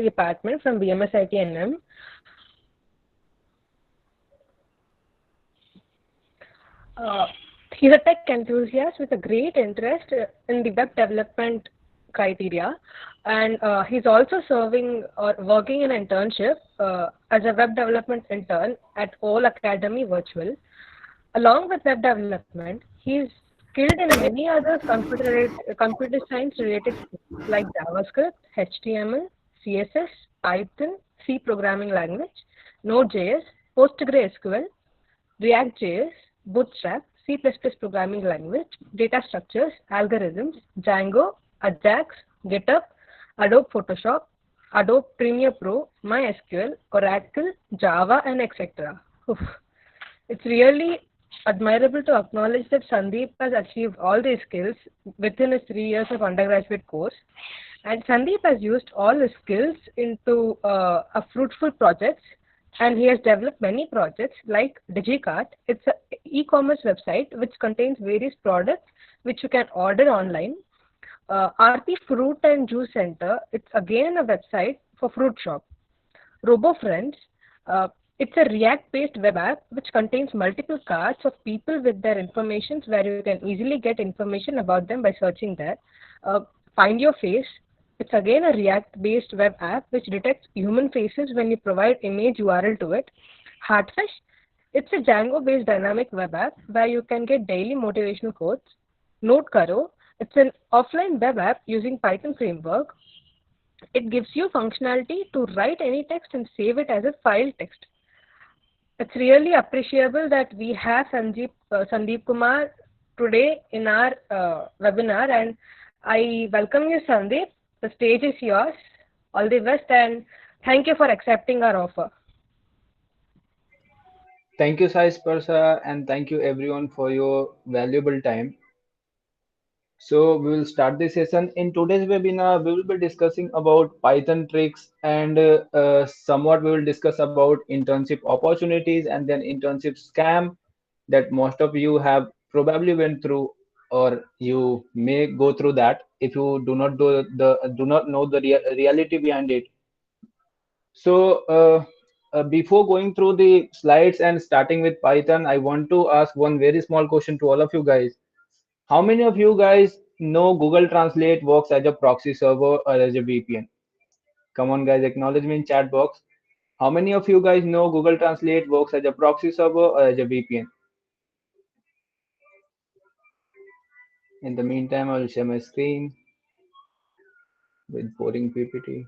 department from BMSIT&M. Uh, he's a tech enthusiast with a great interest in the web development criteria, and he's also serving or working in an internship as a web development intern at All Academy Virtual. Along with web development, he's skilled in many other computer science related skills like JavaScript, HTML, CSS, Python, C programming language, Node.js, PostgreSQL, React.js, Bootstrap, C++ programming language, data structures, algorithms, Django, Ajax, GitHub, Adobe Photoshop, Adobe Premiere Pro, MySQL, Oracle, Java, and etc. Oof. It's really admirable to acknowledge that Sandeep has achieved all these skills within his 3 years of undergraduate course. And Sandeep has used all his skills into a fruitful projects, and he has developed many projects like DigiCart. It's an e-commerce website which contains various products which you can order online. Aarti Fruit and Juice Center, it's again a website for fruit shop. RoboFriends, it's a React-based web app which contains multiple cards of people with their information where you can easily get information about them by searching there. Uh, Find Your Face, it's again a React-based web app which detects human faces when you provide image URL to it. Heartfish, it's a Django-based dynamic web app where you can get daily motivational quotes. NoteKaro, it's an offline web app using Python framework. It gives you functionality to write any text and save it as a file text. It's really appreciable that we have Sandeep Kumar today in our webinar, and I welcome you, Sandeep. The stage is yours. All the best, and thank you for accepting our offer. Thank you, Sai Sparsa, and thank you everyone for your valuable time. So we will start this session. In today's webinar, we will be discussing about Python tricks and somewhat we will discuss about internship opportunities and then internship scam that most of you have probably went through or you may go through that if you do not know the reality behind it. So before going through the slides and starting with Python, I want to ask one very small question to all of you guys. How many of you guys know Google Translate works as a proxy server or as a VPN? Come on, guys, acknowledge me in chat box. How many of you guys know Google Translate works as a proxy server or as a VPN? In the meantime, I will share my screen with boring PPT.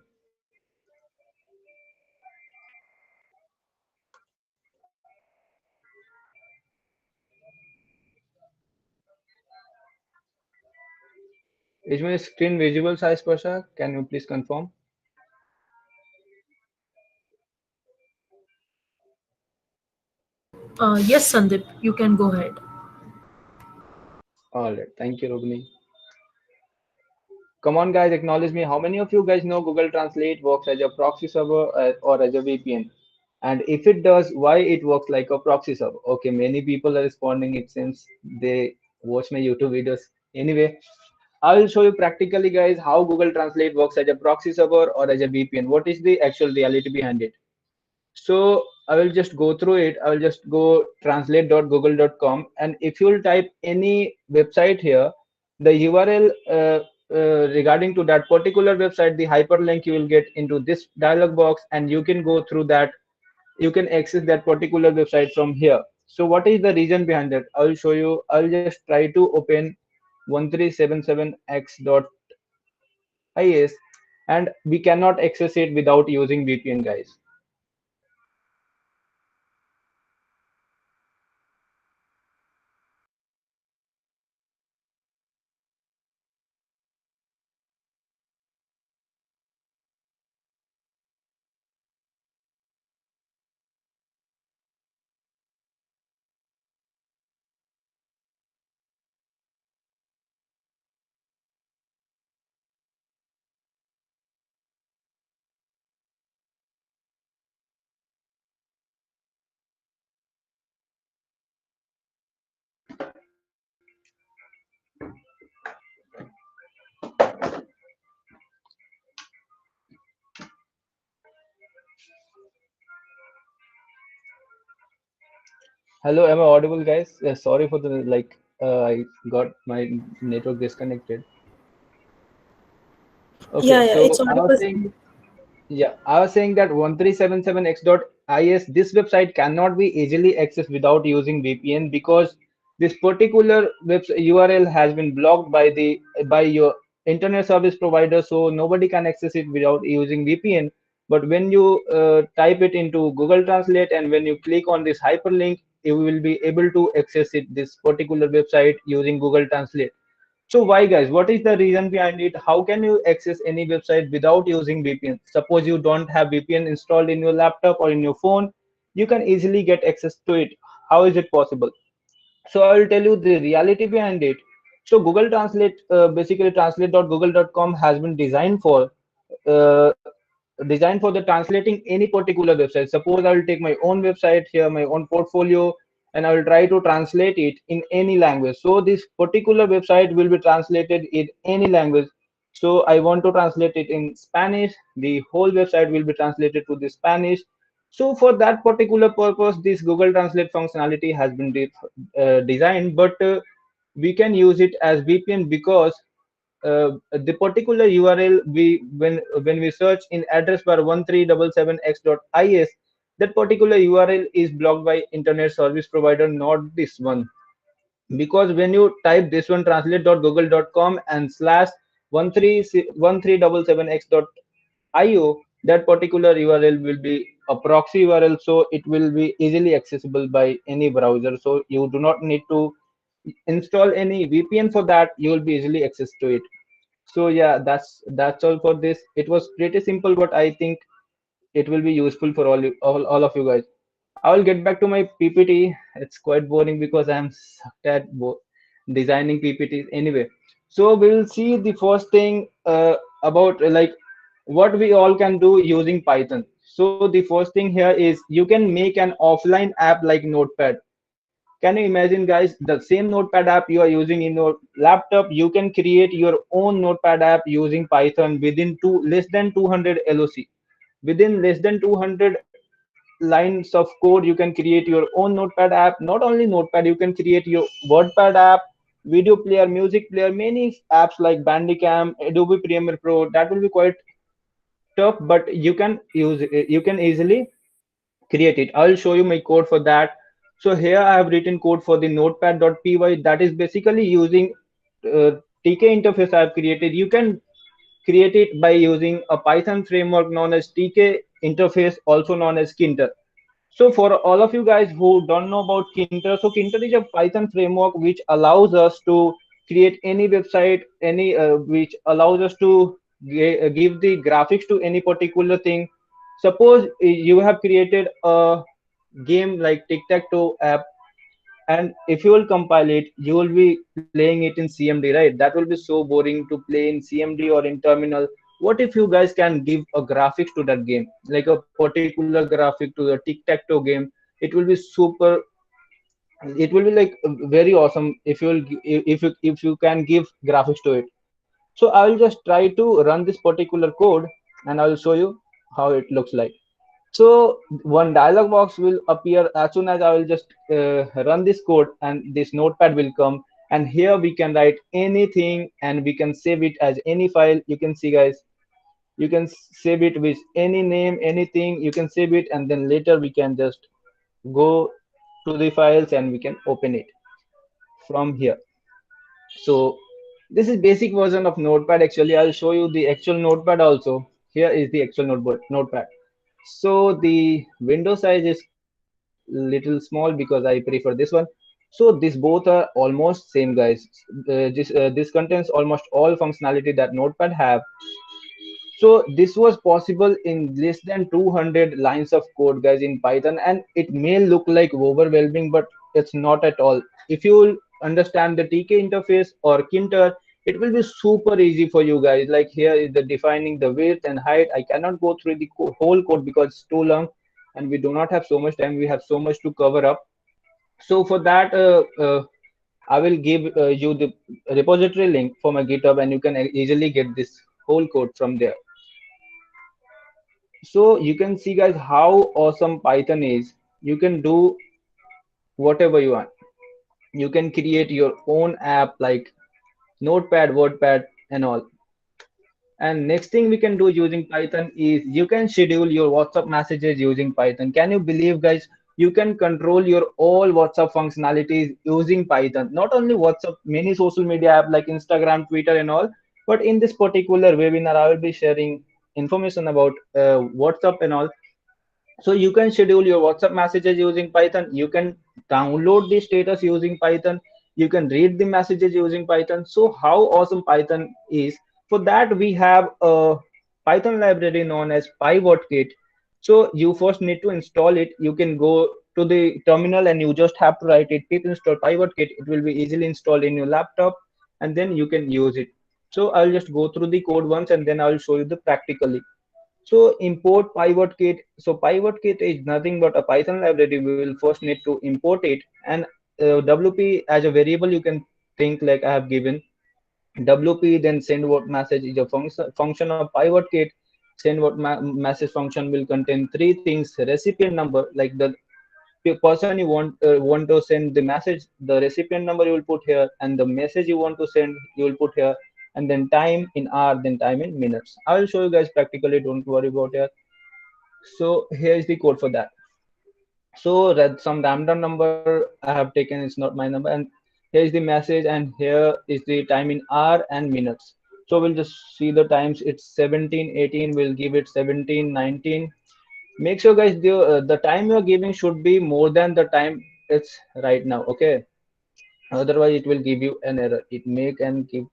Is my screen visible, Sai Sparsha? Can you please confirm? Yes, Sandeep, you can go ahead. All right, thank you, Rubini. Come on, guys, acknowledge me. How many of you guys know Google Translate works as a proxy server or as a VPN? And if it does, why it works like a proxy server? Okay, many people are responding. It seems they watch my YouTube videos. Anyway, I will show you practically, guys, how Google Translate works as a proxy server or as a VPN. What is the actual reality behind it? So I will just go through it. I will just go translate.google.com, and if you will type any website here, the URL regarding to that particular website, the hyperlink you will get into this dialog box, and you can go through that. You can access that particular website from here. So what is the reason behind that? I will show you. I will just try to open 1377x.is, and we cannot access it without using VPN, guys. Hello, am I audible, guys? Sorry for the I got my network disconnected. Okay, Yeah, so it's I was audible. saying, yeah, I was saying that 1377x.is, this website cannot be easily accessed without using VPN because this particular website URL has been blocked by your internet service provider, so nobody can access it without using VPN. But when you type it into Google Translate and when you click on this hyperlink, you will be able to access it this particular website using Google Translate. So why, guys? What is the reason behind it? How can you access any website without using VPN? Suppose you don't have VPN installed in your laptop or in your phone, you can easily get access to it. How is it possible? So I will tell you the reality behind it. So Google Translate, basically translate.google.com has been uh, designed for the translating any particular website. Suppose I will take my own website here, my own portfolio, and I will try to translate it in any language. So this particular website will be translated in any language. So I want to translate it in Spanish. The whole website will be translated to the Spanish. So for that particular purpose, this Google Translate functionality has been designed, but we can use it as VPN because the particular URL we when we search in address bar 1377x.is, that particular URL is blocked by internet service provider, not this one. Because when you type this one translate.google.com and slash 1377x.io, that particular URL will be a proxy URL, so it will be easily accessible by any browser. So you do not need to install any VPN for that. You will be easily access to it. So yeah, that's all for this. It was pretty simple, but I think it will be useful for all of you guys. I will get back to my PPT. It's quite boring because I'm sucked at designing PPTs anyway. So we'll see the first thing about what we all can do using Python. So the first thing here is you can make an offline app like Notepad. Can you imagine, guys, the same Notepad app you are using in your laptop, you can create your own Notepad app using Python within less than 200 LOC. Within less than 200 lines of code, you can create your own Notepad app. Not only Notepad, you can create your WordPad app, video player, music player, many apps like Bandicam, Adobe Premiere Pro. That will be quite tough, but you can easily create it. I'll show you my code for that. So here I have written code for the notepad.py that is basically using uh, TK interface I have created. You can create it by using a Python framework known as TK interface, also known as Kinter. So for all of you guys who don't know about Kinter, so Kinter is a Python framework which allows us to create any website, any which allows us to give the graphics to any particular thing. Suppose you have created a game like tic-tac-toe app, and if you will compile it, you will be playing it in CMD, right? That will be so boring to play in CMD or in terminal. What if you guys can give a graphics to that game, like a particular graphic to the tic-tac-toe game? It will be super, it will be like very awesome if you will if you can give graphics to it. So I will just try to run this particular code and I will show you how it looks like. So one dialog box will appear as soon as I will just run this code, and this notepad will come, and here we can write anything and we can save it as any file. You can see, guys, you can save it with any name, anything. You can save it, and then later we can just go to the files and we can open it from here. So this is basic version of notepad. Actually, I'll show you the actual notepad also. Here is the actual notepad. So the window size is little small because I prefer this one. So these both are almost same, guys. This contains almost all functionality that notepad have. So this was possible in less than 200 lines of code, guys, in Python, and it may look like overwhelming, but it's not at all. If you understand the TK interface or Kinter, it will be super easy for you guys. Like here is the defining the width and height. I cannot go through the whole code because it's too long, and we do not have so much time. We have so much to cover up. So for that, I will give you the repository link for my GitHub, and you can easily get this whole code from there. So you can see, guys, how awesome Python is. You can do whatever you want. You can create your own app like Notepad, WordPad, and all. And next thing we can do using Python is you can schedule your WhatsApp messages using Python. Can you believe, guys? You can control your all WhatsApp functionalities using Python. Not only WhatsApp, many social media app like Instagram, Twitter, and all. But in this particular webinar, I will be sharing information about WhatsApp and all. So you can schedule your WhatsApp messages using Python. You can download the status using Python. You can read the messages using Python. So how awesome Python is. For that, we have a Python library known as PyWhatKit. So you first need to install it. You can go to the terminal and you just have to write it pip install PyWhatKit. It will be easily installed in your laptop and then you can use it. So I'll just go through the code once and then I'll show you the practically. So import pivot kit. So pivot kit is nothing but a Python library. We will first need to import it, and WP as a variable you can think like I have given WP, then send what message is a function of pivot kit. Send what message function will contain three things: recipient number, like the person you want to send the message, the recipient number you will put here, and the message you want to send you will put here, and then time in hour, then time in minutes. I will show you guys practically. Don't worry about it. So here is the code for that. So that some random number I have taken is not my number, and here is the message, and here is the time in hour and minutes. So we'll just see the times. It's 17:18. We'll give it 17:19. Make sure, guys, the time you're giving should be more than the time it's right now. Okay, otherwise it will give you an error. It make and give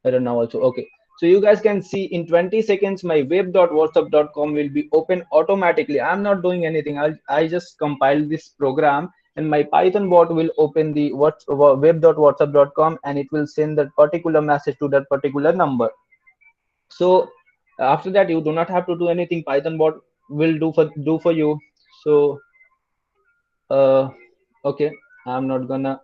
error now also. Okay, so you guys can see in 20 seconds my web.whatsapp.com will be open automatically. I'm not doing anything. I just compile this program and my Python bot will open the web.whatsapp.com and it will send that particular message to that particular number. So after that you do not have to do anything. Python bot will do for you. So uh okay, I'm not gonna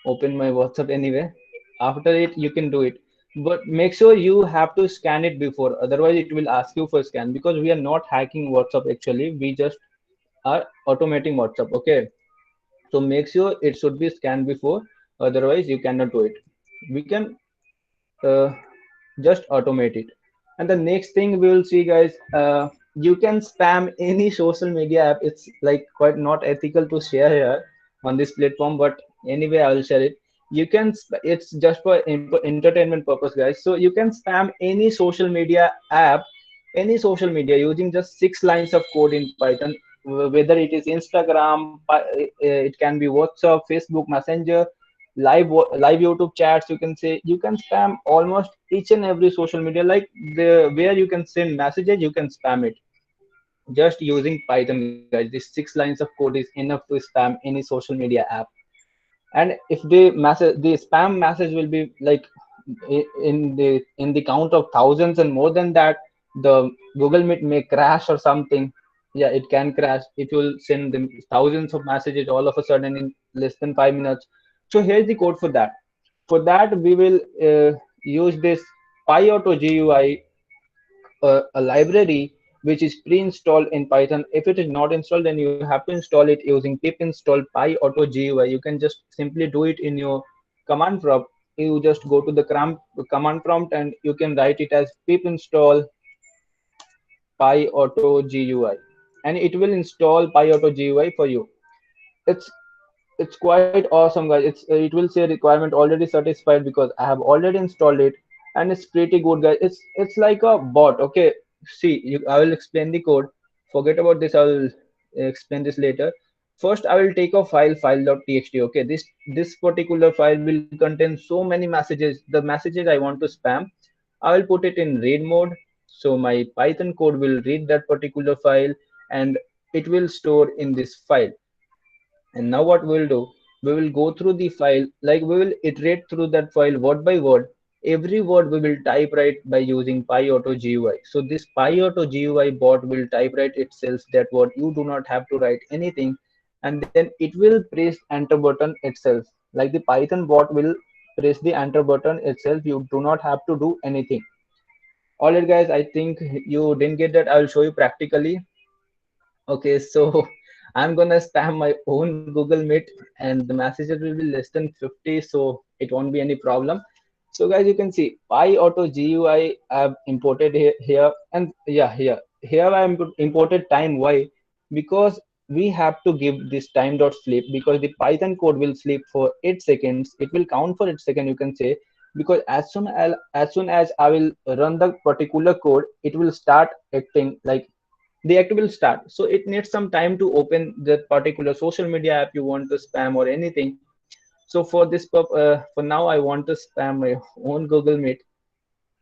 open my WhatsApp anyway. After it, you can do it. But make sure you have to scan it before. Otherwise, it will ask you for scan because we are not hacking WhatsApp actually. We just are automating WhatsApp. Okay. So make sure it should be scanned before. Otherwise, you cannot do it. We can uh, just automate it. And the next thing we will see, guys, you can spam any social media app. It's like quite not ethical to share here on this platform, but anyway I will share it. You can it's just for entertainment purpose, guys. So you can spam any social media app, any social media using just 6 lines of code in Python, whether it is Instagram, it can be WhatsApp, Facebook Messenger, live YouTube chats. You can say you can spam almost each and every social media, like the where you can send messages you can spam it just using Python, guys. These 6 lines of code is enough to spam any social media app. And if the spam message will be like in the count of thousands and more than that, the Google Meet may crash or something. Yeah, it can crash. It will send them thousands of messages all of a sudden in less than 5 minutes. So here's the code for that. For that we will use this PyAuto GUI, a library which is pre-installed in Python. If it is not installed, then you have to install it using pip install PyAuto GUI. You can just simply do it in your command prompt. You just go to the command prompt and you can write it as pip install PyAuto GUI, and it will install PyAuto GUI for you. It's it's quite awesome, guys. It will say requirement already satisfied because I have already installed it, and it's pretty good, guys. It's like a bot. Okay, see, I will explain the code. Forget about this. I will explain this later. First, I will take a file.txt. Okay, this particular file will contain so many messages. The messages I want to spam, I will put it in read mode. So my Python code will read that particular file, and it will store in this file. And now what we'll do, we will go through the file, like we will iterate through that file word by word. Every word we will type right by using PyAuto GUI. So this PyAuto GUI bot will type write itself that word. You do not have to write anything, and then it will press enter button itself. Like the Python bot will press the enter button itself. You do not have to do anything. All right, guys. I think you didn't get that. I will show you practically. Okay, so I'm gonna spam my own Google Meet, and the messages will be less than 50, so it won't be any problem. So guys, you can see Pi Auto GUI I've imported here, and yeah, here I imported time. Why? Because we have to give this time dot sleep, because the Python code will sleep for 8 seconds. It will count for 8 seconds, you can say, because as soon as I will run the particular code, it will start acting like the act will start. So it needs some time to open that particular social media app you want to spam or anything. So for now, I want to spam my own Google Meet.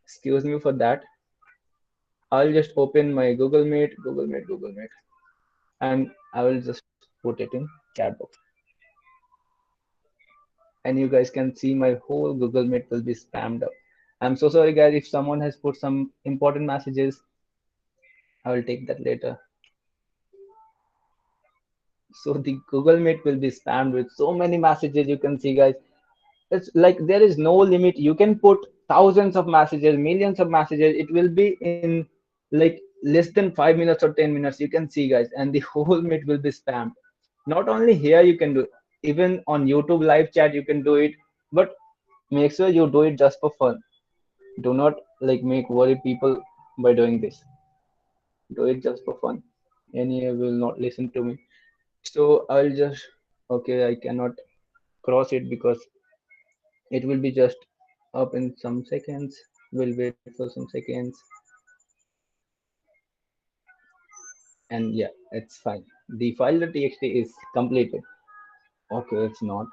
Excuse me for that. I'll just open my Google Meet, and I will just put it in chat box. And you guys can see my whole Google Meet will be spammed up. I'm so sorry, guys, if someone has put some important messages. I will take that later. So the Google Meet will be spammed with so many messages. You can see, guys. It's like there is no limit. You can put thousands of messages, millions of messages. It will be in like less than 5 minutes or 10 minutes. You can see, guys, and the whole Meet will be spammed. Not only here you can do, even on YouTube live chat you can do it, but make sure you do it just for fun. Do not like make worry people by doing this. Do it just for fun. Any will not listen to me. So I'll just okay. I cannot cross it because it will be just up in some seconds. We'll wait for some seconds, and yeah, it's fine. The file.txt is completed. Okay, it's not.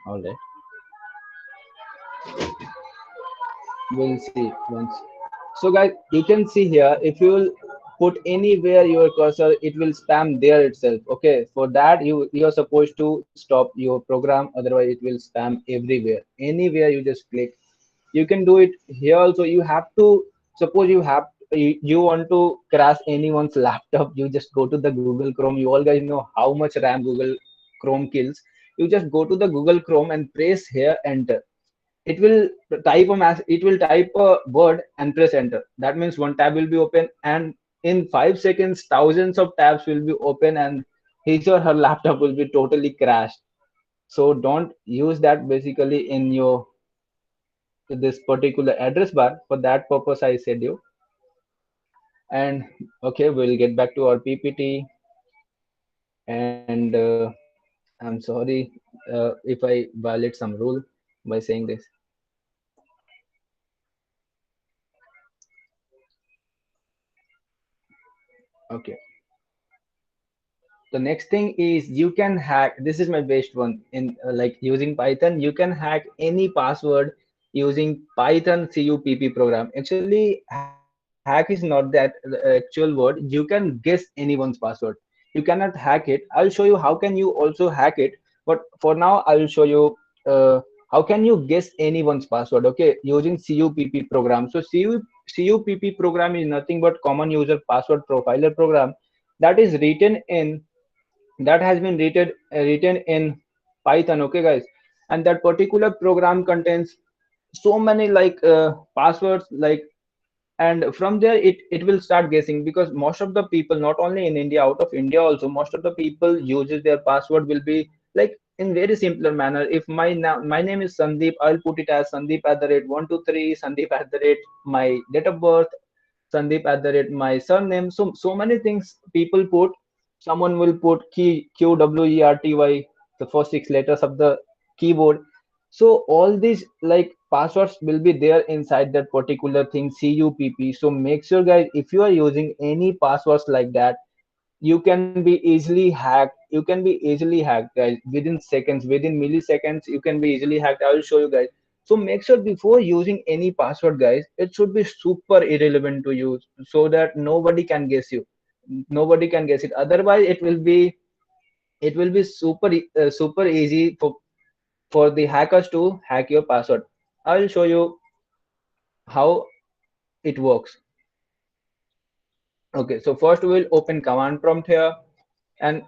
All right, we'll see once. So guys, you can see here, if you will put anywhere your cursor, it will spam there itself. Okay, for that you're supposed to stop your program, otherwise it will spam everywhere. Anywhere you just click, you can do it here also. You have to, suppose you want to crash anyone's laptop, you just go to the Google Chrome. You all guys know how much RAM Google Chrome kills. You just go to the Google Chrome and press here enter. It will type a word and press enter. That means one tab will be open, and in 5 seconds thousands of tabs will be open, and his or her laptop will be totally crashed. So don't use that basically in your this particular address bar. For that purpose I said you. And okay, we'll get back to our PPT. And I'm sorry if I violate some rule by saying this. Okay, the next thing is you can hack. This is my best one in like using Python. You can hack any password using Python cupp program. Actually, hack is not that actual word. You can guess anyone's password. You cannot hack it. I'll show you how can you also hack it. But for now, I'll show you uh, how can you guess anyone's password. Okay, using cupp program. So cupp program is nothing but common user password profiler program that is written in that has been written in Python. Okay, guys, and that particular program contains so many like passwords, like, and from there it will start guessing, because most of the people, not only in India, out of India also, most of the people uses their password will be like in very simpler manner. If my name is Sandeep, I'll put it as Sandeep at the rate 123, Sandeep at the rate my date of birth, Sandeep at the rate my surname. So many things people put. Someone will put key QWERTY, the first 6 letters of the keyboard. So all these like passwords will be there inside that particular thing CUPP. So make sure, guys, if you are using any passwords like that, you can be easily hacked. You can be easily hacked, guys, within seconds, within milliseconds. You can be easily hacked. I will show you, guys. So make sure before using any password, guys, it should be super irrelevant to you, so that nobody can guess you. Nobody can guess it. Otherwise, it will be super easy for the hackers to hack your password. I will show you how it works. Okay, so first we will open command prompt here. And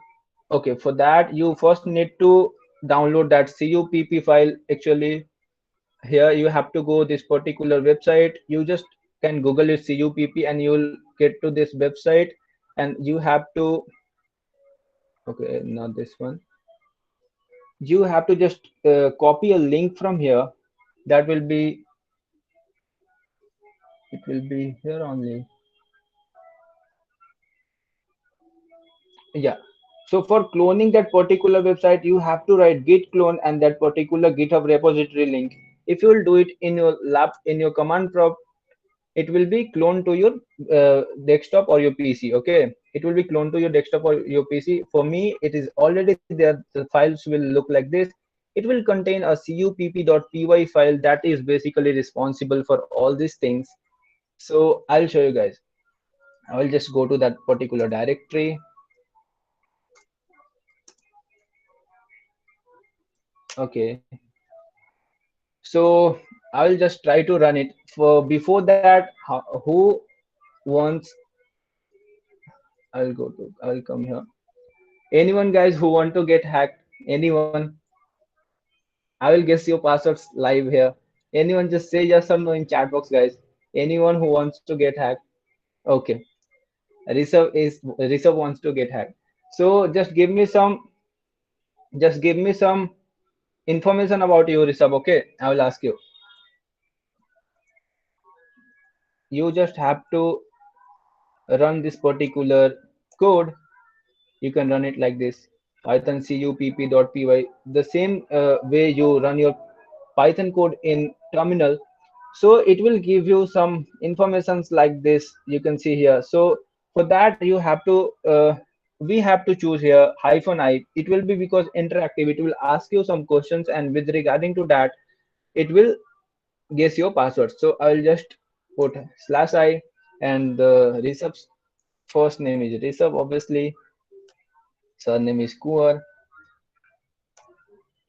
okay, for that you first need to download that cupp file. Actually, here you have to go this particular website. You just can google it cupp, and you'll get to this website, and you have to Okay, not this one. You have to just copy a link from here. That will be, it will be here only. Yeah. So for cloning that particular website, you have to write git clone and that particular GitHub repository link. If you will do it in your lab, in your command prompt, it will be cloned to your desktop or your PC. Okay, it will be cloned to your desktop or your PC. For me, it is already there. The files will look like this. It will contain a cupp.py file that is basically responsible for all these things. So I'll show you guys. I will just go to that particular directory. Okay, so I will just try to run it. For before that, who wants? I will come here. Anyone guys who want to get hacked? Anyone? I will guess your passwords live here. Anyone just say yes or no in chat box, guys. Anyone who wants to get hacked? Okay. Rishabh wants to get hacked. So just give me some information about you, Rishabh. Okay, I will ask you. You just have to run this particular code. You can run it like this: python cupp.py, the same way you run your python code in terminal. So it will give you some informations like this, you can see here. So for that you have to we have to choose here -i. It will be because interactive, it will ask you some questions, and with regarding to that it will guess your password. So I will just put /I, and the Rishabh's first name is Rishabh, obviously. Surname is Kumar.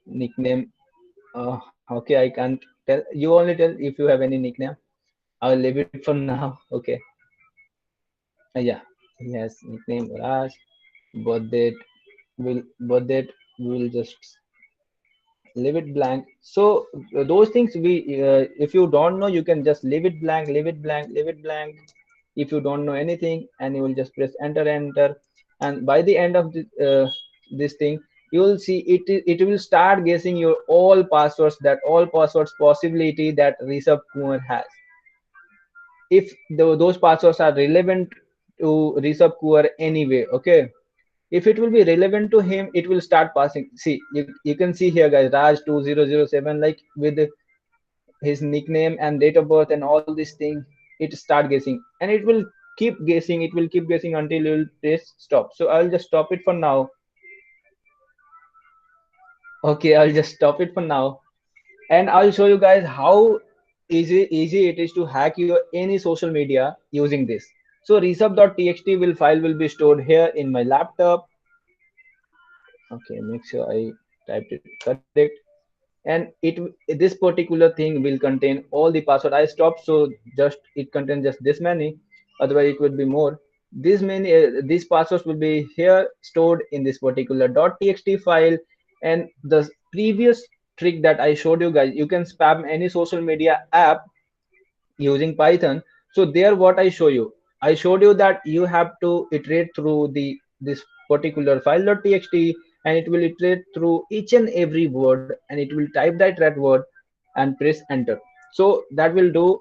Nickname. Okay, I can't tell. You only tell if you have any nickname. I will leave it for now. Okay. Yeah. He has nickname Raj. Birth date birth date will just leave it blank. So those things if you don't know, you can just leave it blank, leave it blank, leave it blank. If you don't know anything, and you will just press enter, and by the end of this thing, you will see it will start guessing your all passwords, that all passwords possibility that Rishabh Kumar has. If those passwords are relevant to Rishabh Kumar anyway, okay. If it will be relevant to him, it will start passing. See, you can see here, guys, Raj 2007, like with his nickname and date of birth and all these things, it start guessing, and it will keep guessing. It will keep guessing until you will press stop. So I'll just stop it for now. Okay, I'll just stop it for now, and I'll show you guys how easy it is to hack your any social media using this. So resub.txt file will be stored here in my laptop. Okay, make sure I typed it correct. And this particular thing will contain all the password. I stopped, so just it contains just this many, otherwise it would be more. These passwords will be here stored in this particular .txt file. And the previous trick that I showed you guys, you can spam any social media app using Python. So there, what I showed you that you have to iterate through this particular file.txt, and it will iterate through each and every word, and it will type that red word and press enter. So that will do.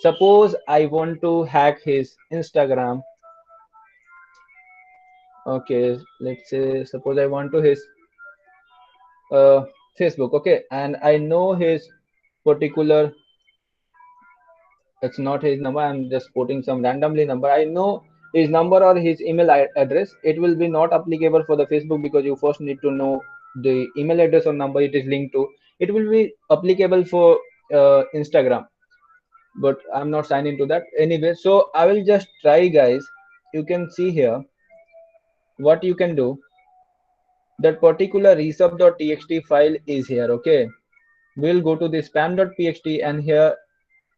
Suppose I want to hack his Instagram. Okay, let's say suppose I want to his uh, Facebook. Okay, and I know his particular, it's not his number, I'm just putting some randomly number. I know his number or his email address. It will be not applicable for the Facebook, because you first need to know the email address or number it is linked to. It will be applicable for Instagram, but I'm not signed into that anyway. So I will just try, guys. You can see here what you can do. That particular resub.txt file is here. Okay, we'll go to the spam.txt, and here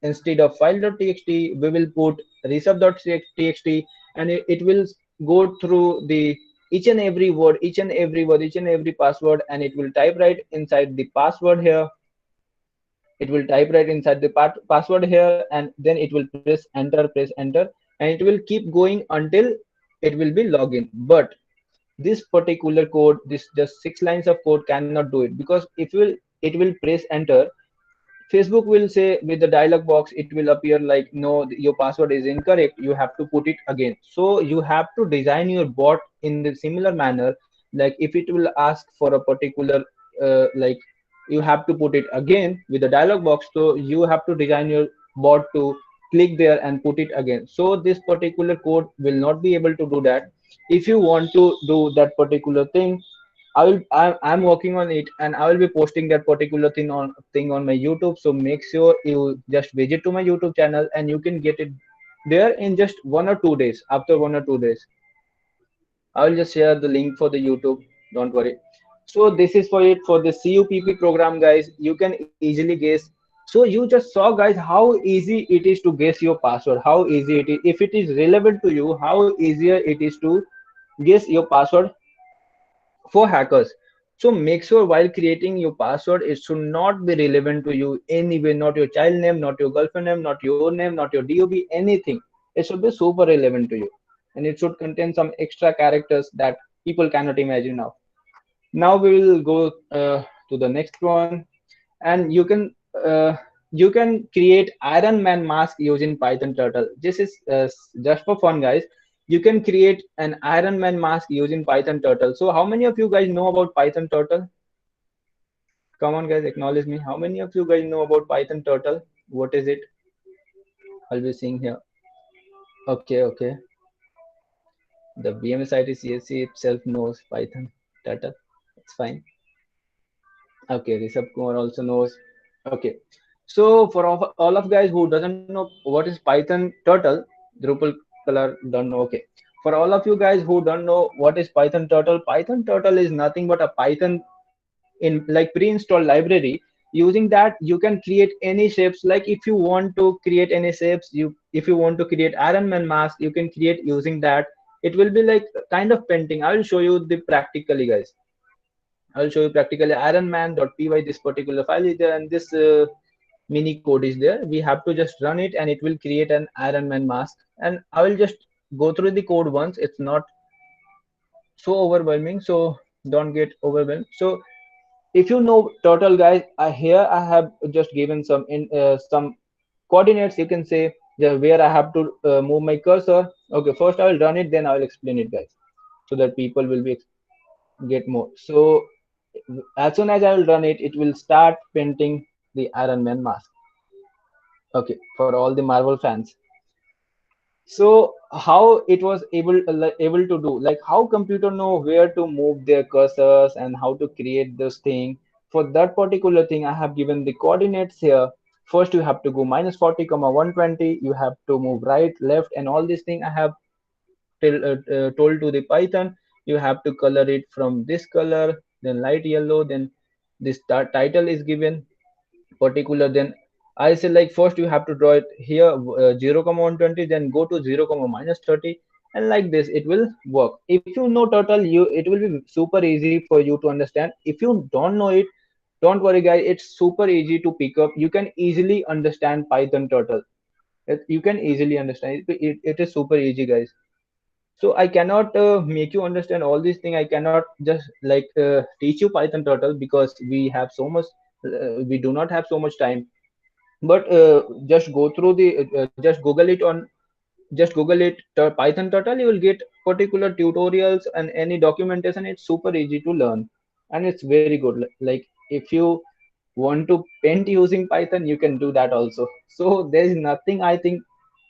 instead of file.txt we will put resub.txt, and it will go through the each and every word, each and every password, and it will type right inside the password here. It will type right inside the password here, and then it will press enter, and it will keep going until it will be login. But this particular code, this just 6 lines of code cannot do it, because if it will press enter, Facebook will say with the dialog box, it will appear like, no, your password is incorrect. You have to put it again. So you have to design your bot in the similar manner. Like if it will ask for a particular, like you have to put it again with the dialog box. So you have to design your bot to click there and put it again. So this particular code will not be able to do that. If you want to do that particular thing, I'm working on it, and I will be posting that particular thing on my YouTube. So make sure you just visit to my YouTube channel, and you can get it there in just 1 or 2 days. After 1 or 2 days, I will just share the link for the YouTube. Don't worry. So this is for it for the CUPP program, guys. You can easily guess. So you just saw, guys, how easy it is to guess your password. How easy it is. If it is relevant to you, how easier it is to guess your password for hackers. So make sure while creating your password, it should not be relevant to you anyway, not your child name, not your girlfriend name, not your name, not your DOB, anything. It should be super relevant to you. And it should contain some extra characters that people cannot imagine now. Now we will go to the next one, and uh, you can create Iron Man mask using Python Turtle. This is just for fun, guys. You can create an Iron Man mask using Python Turtle. So how many of you guys know about Python Turtle? Come on, guys, acknowledge me. How many of you guys know about Python Turtle? What is it? I'll be seeing here. Okay, okay. The BMSIT CSC itself knows Python Turtle. It's fine. Okay, Rishabh Kumar also knows. Okay, so for all of guys who doesn't know what is Python Turtle, Drupal color don't know. Okay, for all of you guys who don't know what is Python Turtle, Python Turtle is nothing but a Python in like pre-installed library. Using that, you can create any shapes. Like if you want to create any shapes, if you want to create Iron Man mask, you can create using that. It will be like kind of painting. I will show you the practically, guys. I'll show you practically ironman.py. This particular file is there, and this mini code is there. We have to just run it, and it will create an Iron Man mask. And I will just go through the code once. It's not so overwhelming, so don't get overwhelmed. So if you know turtle, guys, here I have just given some coordinates. You can say where I have to move my cursor. Okay, first I will run it, then I will explain it, guys, so that people will be get more. So as soon as I will run it, it will start painting the Iron Man mask. Okay, for all the Marvel fans. So how it was able to do, like how computer know where to move their cursors and how to create this thing. For that particular thing, I have given the coordinates here. First, you have to go -40, 120. You have to move right, left, and all these things I have told to the Python. You have to color it from this color, then light yellow, then this title is given particular. Then I say like first you have to draw it here 0 comma 120, then go to 0 comma -30, and like this it will work. If you know turtle, it will be super easy for you to understand. If you don't know it, don't worry, guys, it's super easy to pick up. You can easily understand Python turtle. You can easily understand it. It is super easy, guys. So I cannot make you understand all these things. I cannot just like teach you Python turtle because we have so much, we do not have so much time. But just go through the just google it on just google it Python turtle. You will get particular tutorials and any documentation. It's super easy to learn, and it's very good. Like if you want to paint using Python, you can do that also. So there is nothing, I think,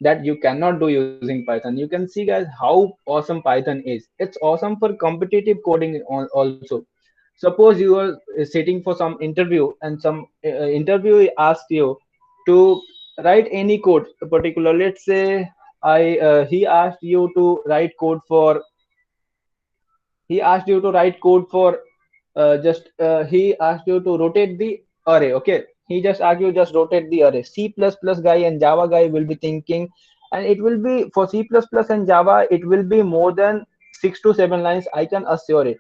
that you cannot do using Python. You can see, guys, how awesome Python is. It's awesome for competitive coding also. Suppose you are sitting for some interview, and some interview asked you to write any code particular. Let's say I he asked you to write code for he asked you to write code for just he asked you to rotate the array. Okay, he just asked you just rotate the array. C++ guy and Java guy will be thinking, and it will be for C++ and Java, it will be more than 6 to 7 lines. I can assure it.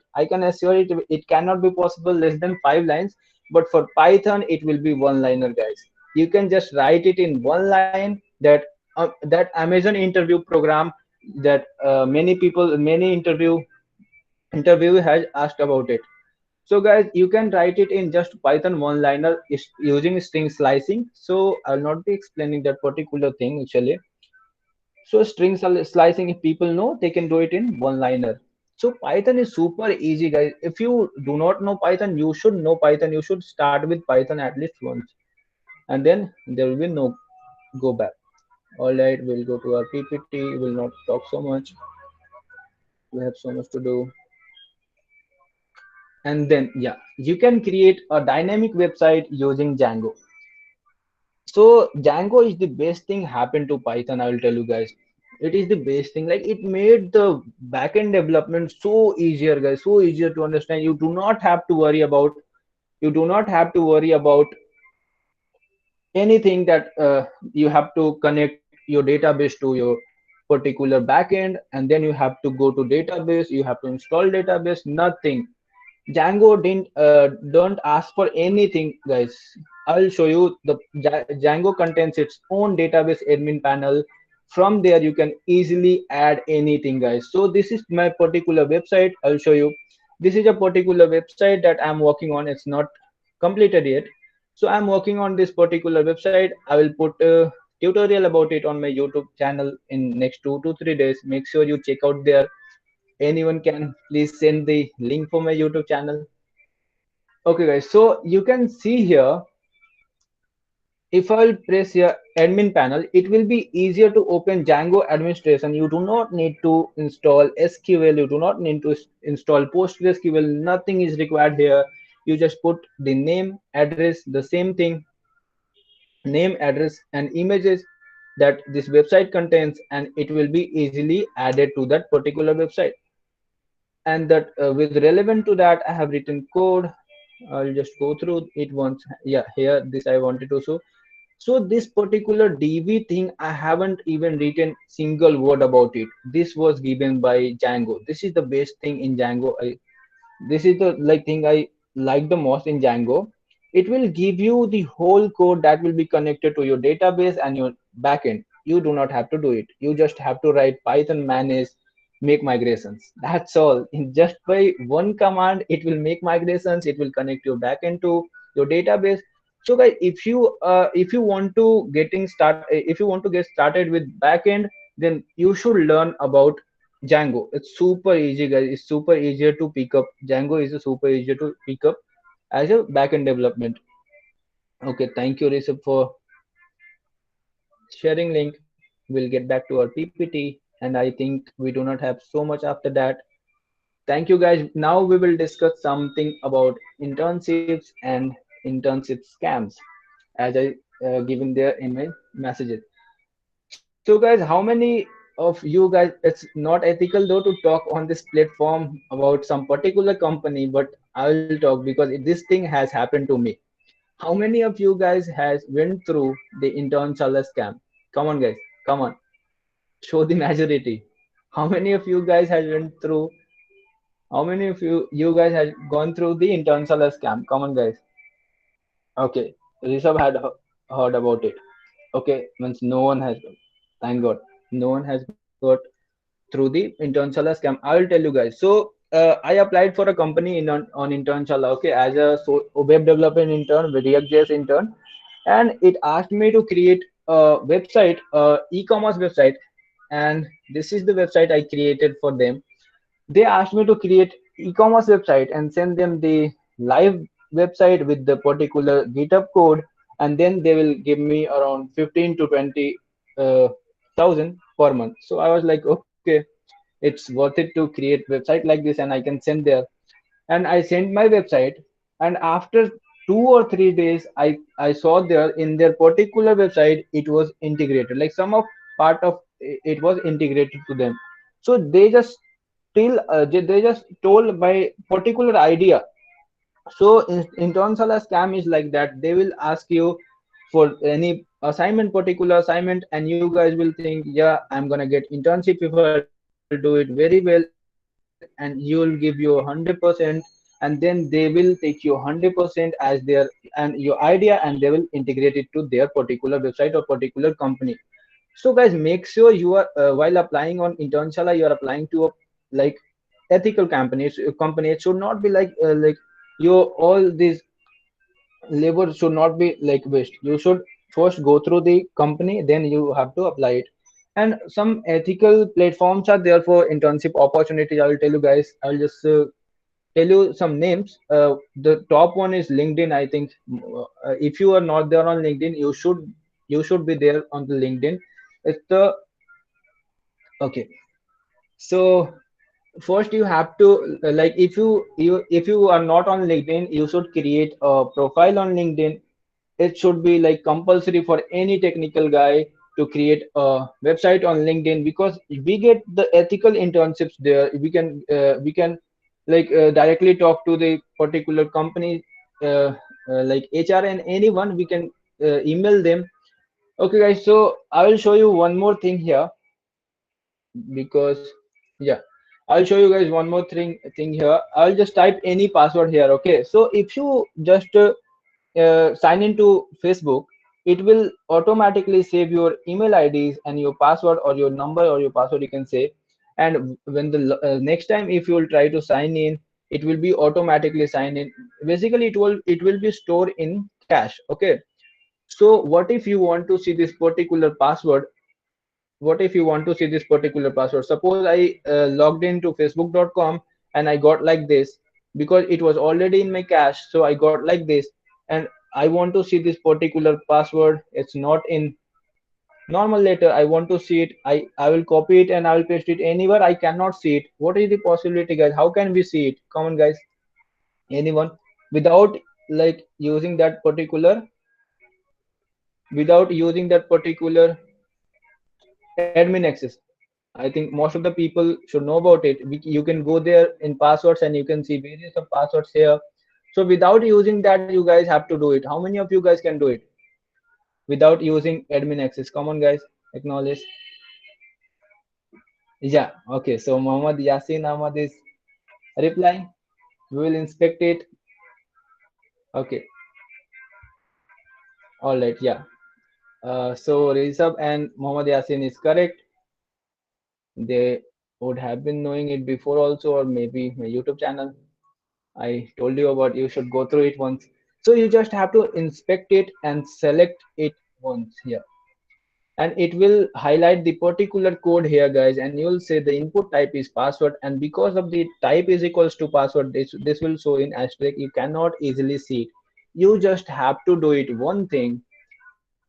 It cannot be possible less than 5 lines. But for Python, it will be one liner, guys. You can just write it in one line. That Amazon interview program, that many interview interview has asked about it. So guys, you can write it in just Python one liner is using string slicing. So I'll not be explaining that particular thing actually. So slicing, if people know, they can do it in one liner. So Python is super easy, guys. If you do not know Python, you should know Python. You should start with Python at least once, and then there will be no go back. All right, we'll go to our PPT. We'll not talk so much. We have so much to do. And then yeah, you can create a dynamic website using Django. So Django is the best thing happened to Python. I will tell you guys, it is the best thing. Like it made the backend development so easier, guys, so easier to understand. You do not have to worry about. You do not have to worry about anything that you have to connect your database to your particular backend, and then you have to go to database. You have to install database. Nothing. Django don't ask for anything, guys. I'll show you the Django contains its own database admin panel. From there, you can easily add anything, guys. So this is my particular website. I'll show you. This is a particular website that I'm working on. It's not completed yet. So I'm working on this particular website. I will put a tutorial about it on my YouTube channel in next 2 to 3 days. Make sure you check out there. Anyone can please send the link for my YouTube channel. Okay guys, so you can see here, if I'll press here admin panel, it will be easier to open Django administration. You do not need to install SQL, you do not need to install PostgreSQL, nothing is required here. You just put the name, address, the same thing, name, address and images that this website contains, and it will be easily added to that particular website. And that with relevant to that, I have written code. I'll just go through it once. Yeah, here this I wanted to show. So this particular DV thing, I haven't even written single word about it. This was given by Django. This is the best thing in Django. This is the like thing I like the most in Django. It will give you the whole code that will be connected to your database and your backend. You do not have to do it. You just have to write Python manage make migrations. That's all. In just by one command, it will make migrations. It will connect your backend to your database. So guys, if you want to if you want to get started with backend, then you should learn about Django. It's super easy, guys. It's super easier to pick up. Django is a super easier to pick up as a backend development. Okay, thank you, Rishabh, for sharing link. We'll get back to our PPT, and I think we do not have so much after that. Thank you, guys. Now we will discuss something about internships and internship scams, as I given there in my messages. So guys, how many of you guys, it's not ethical though to talk on this platform about some particular company, but I will talk because this thing has happened to me. How many of you guys has went through the intern scam? Come on, guys. Come on. Show the majority. How many of you guys has went through? How many of you guys has gone through the intern scam? Come on, guys. Okay, Rishabh had heard about it. Okay, means no one has. Thank God, no one has got through the Internshala scam. I will tell you guys. So I applied for a company on Internshala. Okay, as a web development intern, with React.js intern, and it asked me to create a website, e-commerce website, and this is the website I created for them. They asked me to create e-commerce website and send them the live website with the particular GitHub code, and then they will give me around 15 to 20 thousand per month. So I was like, okay, it's worth it to create website like this, and I can send there. And I sent my website, and after 2 or 3 days, I saw there in their particular website it was integrated. Like some of part of it was integrated to them. So they just they just told my particular idea. So in terms of a scam is like that. They will ask you for any assignment, particular assignment, and you guys will think, yeah, I'm gonna get internship if I'll do it very well, and you will give you 100%, and then they will take you 100% as their and your idea, and they will integrate it to their particular website or particular company. So guys, make sure you are while applying on Internshala, you are applying to a like ethical company. It should not be like your all these labor should not be like waste. You should first go through the company, then you have to apply it. And some ethical platforms are there for internship opportunities. I will tell you guys. I'll just tell you some names. The top one is LinkedIn. I think if you are not there on LinkedIn, you should be there on the LinkedIn. It's the okay. So first you have to like if you are not on LinkedIn, you should create a profile on LinkedIn. It should be like compulsory for any technical guy to create a website on LinkedIn, because we get the ethical internships there. We can like directly talk to the particular company, like HR and anyone. We can email them. Okay guys, so I will show you one more thing here, because yeah, I'll show you guys one more thing here. I'll just type any password here. Okay, so if you just sign into Facebook, it will automatically save your email IDs and your password, or your number or your password, you can say. And when the next time if you will try to sign in, it will be automatically signed in. Basically, it will be stored in cache. Okay, so what if you want to see this particular password? What if you want to see this particular password? Suppose I logged into facebook.com and I got like this, because it was already in my cache, so I got like this. And I want to see this particular password. It's not in normal letter. I want to see it. I will copy it and I will paste it anywhere. I cannot see it. What is the possibility, guys? How can we see it? Come on, guys. Anyone? Without like using that particular without using that particular admin access. I think most of the people should know about it. You can go there in passwords and you can see various of passwords here. So without using that, you guys have to do it. How many of you guys can do it without using admin access? Come on, guys, acknowledge. Yeah, okay. So Muhammad Yasin Ahmad is replying. We will inspect it. Okay, all right, yeah. So Rizab and Muhammad Yasin is correct. They would have been knowing it before also, or maybe my YouTube channel. I told you about, you should go through it once. So you just have to inspect it and select it once here. And it will highlight the particular code here, guys, and you'll say the input type is password, and because of the type is equals to password, this will show in asterisk. You cannot easily see it. You just have to do it one thing.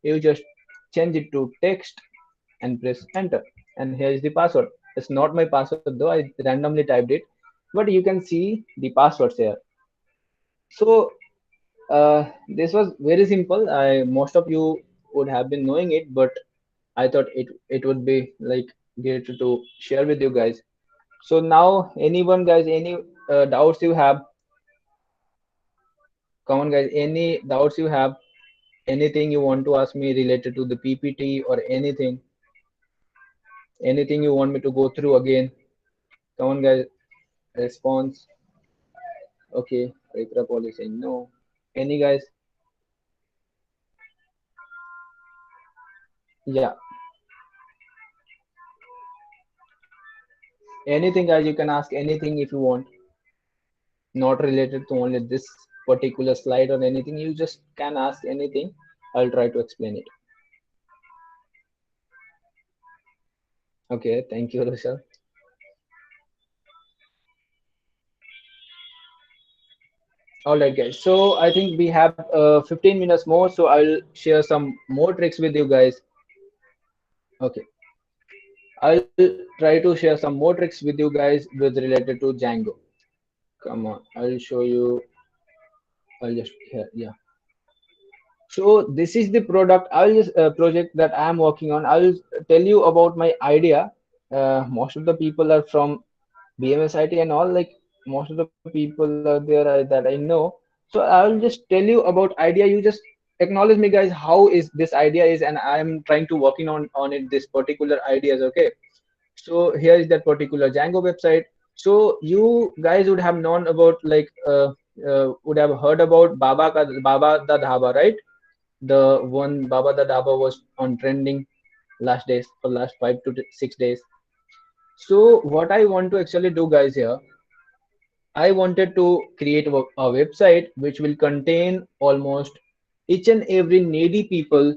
You just change it to text and press enter, and here is the password. It's not my password though, I randomly typed it, but you can see the passwords here. So this was very simple. Most of you would have been knowing it, but I thought it would be like great to share with you guys. So now, anyone, guys, any doubts you have? Come on, guys. Any doubts you have? Anything you want to ask me related to the PPT or anything? Anything you want me to go through again? Come on, guys. Response. Okay. Ritra Paul is saying no. Any guys? Yeah. Anything, guys. You can ask anything if you want. Not related to only this particular slide or anything. You just can ask anything. I'll try to explain it. Okay, thank you, Rishabh. All right, guys. So I think we have 15 minutes more, so I'll share some more tricks with you guys. Okay, I'll try to share some more tricks with you guys with related to Django. Come on, I'll show you. I'll just here, yeah. So this is the product. I'll just project that I'm working on. I'll tell you about my idea. Most of the people are from BMSIT and all. Like most of the people are there that I know. So I'll just tell you about idea. You just acknowledge me, guys. How is this idea is, and I'm trying to working on it. This particular ideas. Okay. So here is that particular Django website. So you guys would have known about like would have heard about Baba the Dhaba, right? The one Baba the Dhaba was on trending last days for last 5 to 6 days. So what I want to actually do, guys, here, I wanted to create a website which will contain almost each and every needy people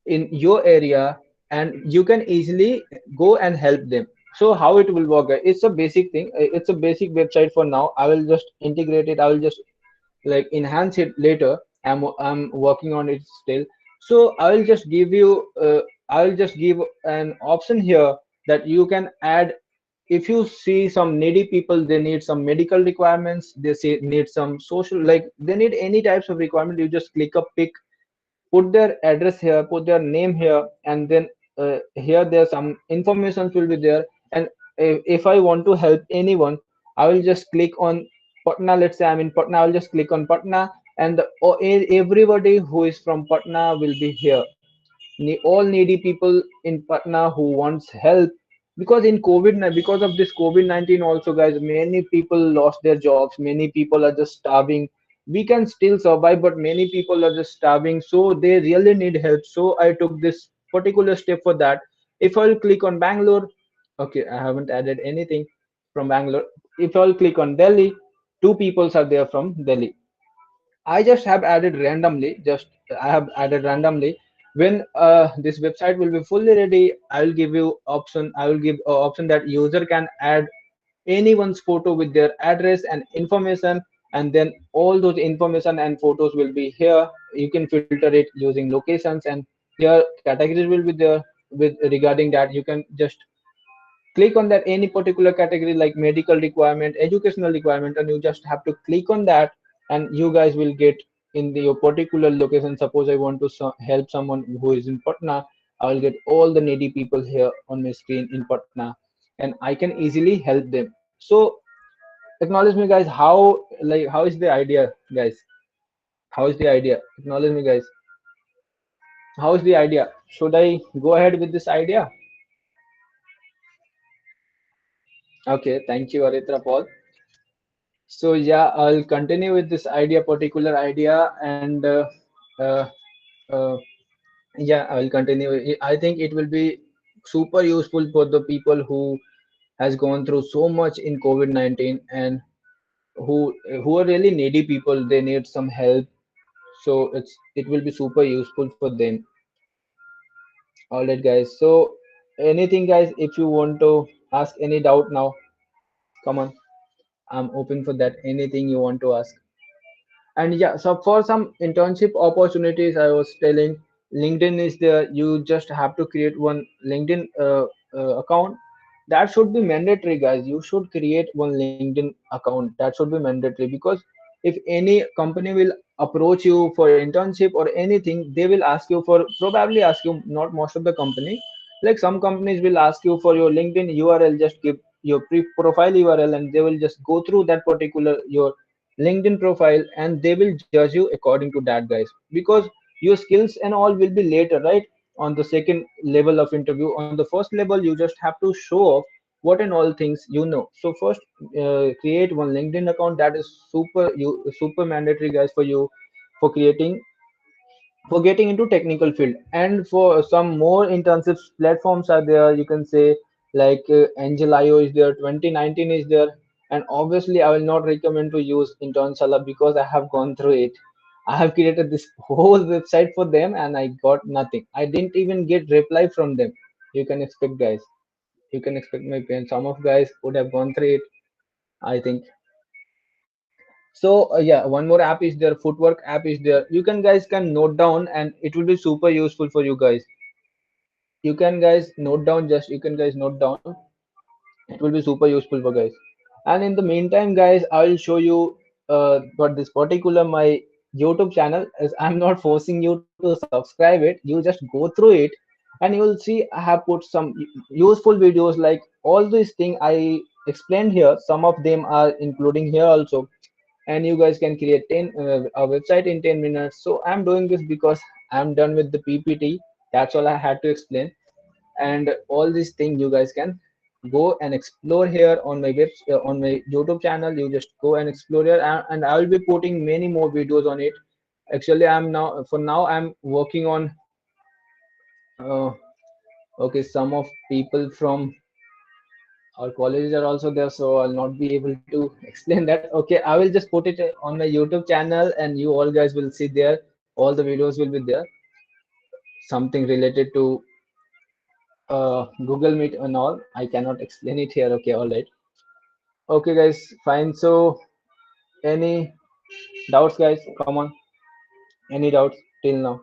in your area, and you can easily go and help them. So how it will work, guys? It's a basic thing. It's a basic website for now. I will just integrate it. I will just like enhance it later. I'm working on it still. So I'll just give an option here that you can add. If you see some needy people, they need some medical requirements, they say need some social, like they need any types of requirement, you just click a pick, put their address here, put their name here, and then here there's some information will be there. And if I want to help anyone, I will just click on Patna. Let's say I'm in Patna, I'll just click on Patna, and everybody who is from Patna will be here. All needy people in Patna who wants help, because in because of this COVID-19 also, guys, many people lost their jobs, many people are just starving. We can still survive, but many people are just starving, so they really need help. So I took this particular step for that. If I'll click on Bangalore, okay, I haven't added anything from Bangalore. If I'll click on Delhi, two peoples are there from Delhi. I just have added randomly. Just I have added randomly. When this website will be fully ready, I will give you option. I will give option that user can add anyone's photo with their address and information, and then all those information and photos will be here. You can filter it using locations, and here categories will be there with regarding that. You can just click on that any particular category like medical requirement, educational requirement, and you just have to click on that, and you guys will get in your particular location. Suppose I want to help someone who is in Patna, I will get all the needy people here on my screen in Patna, and I can easily help them. So acknowledge me, guys. How is the idea, guys? How is the idea? Acknowledge me, guys. How is the idea? Should I go ahead with this idea? Okay, thank you, Aritra Paul. So yeah, I'll continue with this particular idea, and uh, uh, yeah, I will continue. I think it will be super useful for the people who has gone through so much in COVID-19, and who are really needy people. They need some help, so it will be super useful for them. All right, guys. So anything, guys, if you want to ask any doubt now, come on. I'm open for that. Anything you want to ask. And yeah, so for some internship opportunities, I was telling, LinkedIn is there. You just have to create one LinkedIn account. That should be mandatory, guys. You should create one LinkedIn account. That should be mandatory, because if any company will approach you for internship or anything, they will ask you for, probably ask you, not most of the company, like some companies will ask you for your LinkedIn URL. Just give your profile URL, and they will just go through that particular your LinkedIn profile, and they will judge you according to that, guys, because your skills and all will be later, right? On the second level of interview. On the first level, you just have to show off what and all things you know. So first, create one LinkedIn account. That is super mandatory, guys, for you, for creating, for getting into technical field. And for some more internship platforms are there, you can say, like Angel.io is there, 2019 is there. And obviously I will not recommend to use Internshala, because I have gone through it. I have created this whole website for them, and I got nothing. I didn't even get reply from them. You can expect, guys, you can expect my pain. Some of guys would have gone through it, I think. So yeah, one more app is there, Footwork app is there. You can guys can note down, and it will be super useful for you guys. You can guys note down, just you can guys note down. It will be super useful for guys. And in the meantime, guys, I will show you what this particular my YouTube channel is. I'm not forcing you to subscribe it. You just go through it, and you will see I have put some useful videos, like all these things I explained here. Some of them are including here also, and you guys can create 10 a website in 10 minutes. So I'm doing this because I'm done with the PPT. That's all I had to explain. And all these things you guys can go and explore here on my on my YouTube channel. You just go and explore here, and I will be putting many more videos on it. Actually, I'm now, for now, I'm working on uh, okay, some of people from our colleges are also there, so I'll not be able to explain that. Okay, I will just put it on my YouTube channel, and you all guys will see there. All the videos will be there. Something related to Google Meet and all. I cannot explain it here. Okay, all right. Okay, guys, fine. So, any doubts, guys? Come on. Any doubts till now?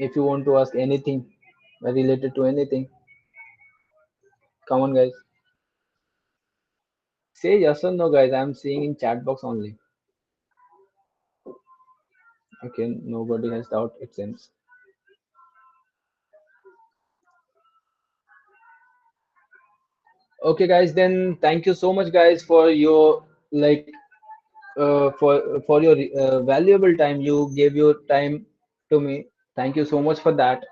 If you want to ask anything related to anything, come on, guys. Say yes or no, guys. I'm seeing in chat box only. Okay, nobody has doubt. It seems. Okay, guys. Then thank you so much, guys, for your like for your valuable time. You gave your time to me. Thank you so much for that.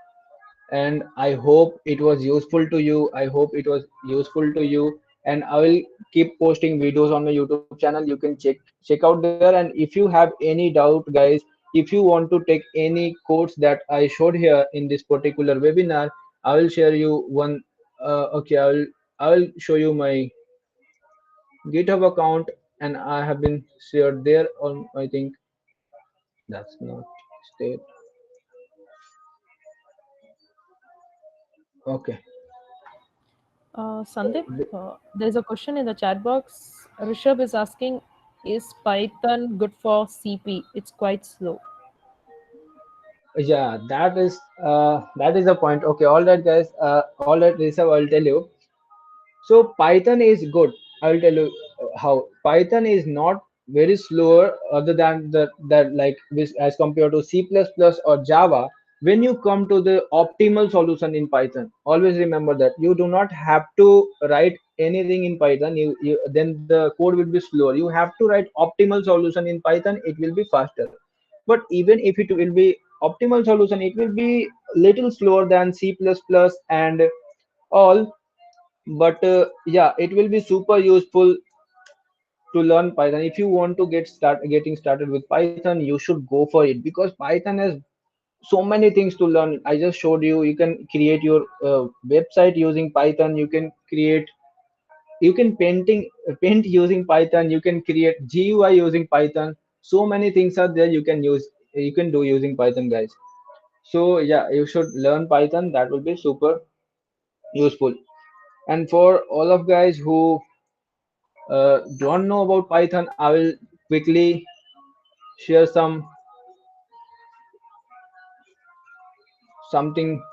And I hope it was useful to you. I hope it was useful to you. And I will keep posting videos on my YouTube channel. You can check out there. And if you have any doubt, guys, if you want to take any codes that I showed here in this particular webinar, I will share you one. Okay, I will show you my GitHub account, and I have been shared there on. I think that's not state. Okay. Sandeep, there's a question in the chat box. Rishabh is asking, is Python good for CP? It's quite slow. Yeah, that is the point. Okay, all right, guys. All right, Rishabh, I'll tell you. So Python is good. I'll tell you how. Python is not very slower other than that like as compared to C++ or Java. When you come to the optimal solution in Python, always remember that you do not have to write anything in Python. You then the code will be slower. You have to write optimal solution in Python. It will be faster. But even if it will be optimal solution, it will be little slower than C++ and all, but yeah, it will be super useful to learn Python. If you want to getting started with Python, you should go for it because Python has so many things to learn. I just showed you. You can create your website using Python. You can paint using Python. You can create GUI using Python. So many things are there you can do using Python, guys. So yeah, you should learn Python. That will be super useful. And for all of guys who don't know about Python, I will quickly share something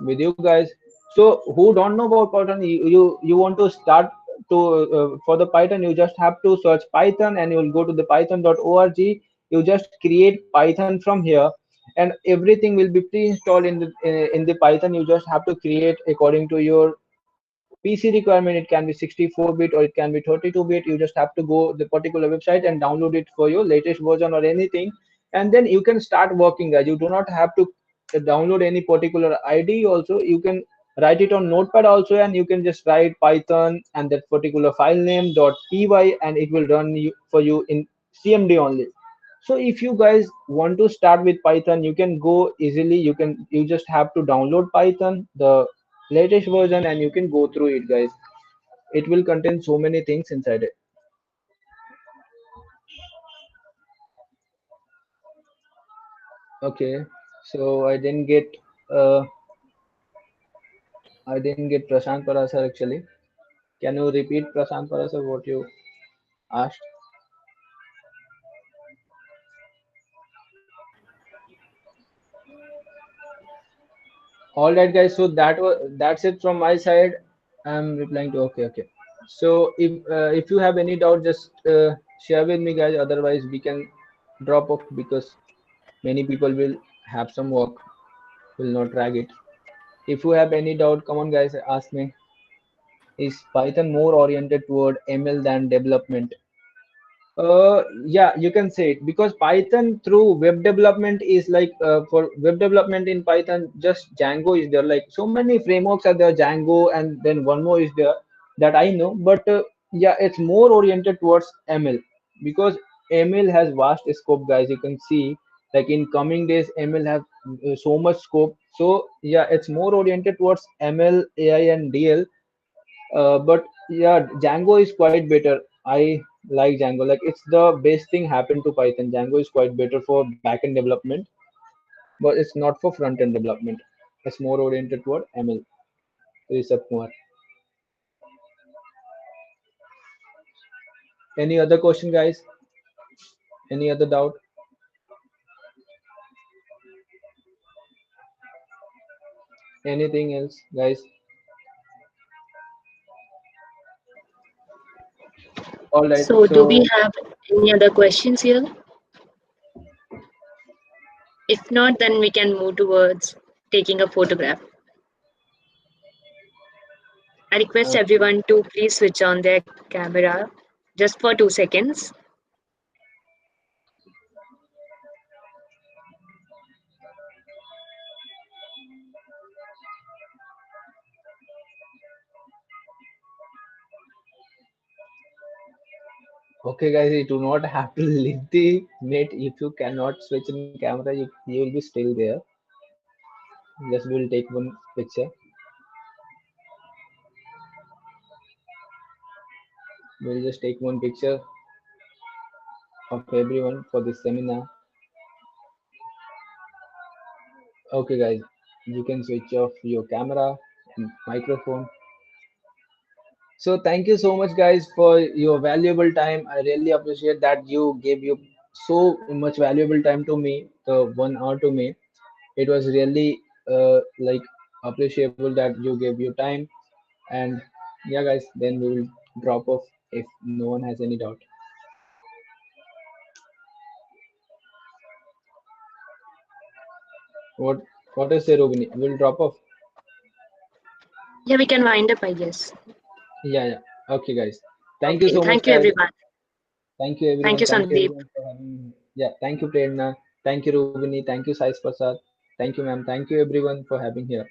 with you guys. So who don't know about Python, you want to start to for the Python, you just have to search Python and you will go to the python.org. You just create Python from here, and everything will be pre-installed in the Python. You just have to create according to your PC requirement. It can be 64-bit or it can be 32-bit. You just have to go the particular website and download it for your latest version or anything, and then you can start working, guys. You do not have to download any particular ID. Also, you can write it on Notepad also, and you can just write Python and that particular file name .py, and it will run for you in CMD only. So if you guys want to start with Python, you can go easily. You just have to download Python, the latest version, and you can go through it, guys. It will contain so many things inside it. Okay, so uh I didn't get Prashant Parasar actually. Can you repeat, Prashant Parasar, what you asked? All right, guys. So that's it from my side. I'm replying to okay, okay. So if you have any doubt, just share with me, guys. Otherwise, we can drop off because many people will have some work, will not drag it. If you have any doubt, come on, guys, ask me. Is Python more oriented toward ML than development? Yeah, you can say it because Python through web development is like for web development in Python, just Django is there. Like so many frameworks are there, Django, and then one more is there that I know. But yeah, it's more oriented towards ML because ML has vast scope, guys. You can see like in coming days, ML have so much scope. So yeah, it's more oriented towards ML, AI, and DL. But yeah, Django is quite better. I like Django. Like it's the best thing happened to Python. Django is quite better for backend development, but it's not for front end development. It's more oriented toward ML. Rishabh Kumar. Any other question, guys? Any other doubt? Anything else, guys? All right. So, do we So have any other questions here? If not, then we can move towards taking a photograph. I request okay. everyone to please switch on their camera just for 2 seconds. Okay, guys, you do not have to leave the net if you cannot switch in camera. You will be still there. Just we will take one picture. We'll just take one picture of everyone for this seminar. Okay, guys, you can switch off your camera and microphone. So thank you so much, guys, for your valuable time. I really appreciate that you gave you so much valuable time to me, the 1 hour to me. It was really like appreciable that you gave your time. And yeah, guys, then we will drop off if no one has any doubt. What what is say, Robini? We'll drop off. Yeah, we can wind up, I guess. Yeah, yeah. Okay, guys. Thank you Okay, so much, thank you, guys. everyone. Thank you, Thank everyone. you, Thank you, Sandeep. everyone, for having me. Yeah, thank you, Prerna. Thank you, Rubini. Thank you, Sai Prasad. Thank you, ma'am. Thank you, everyone, for having here.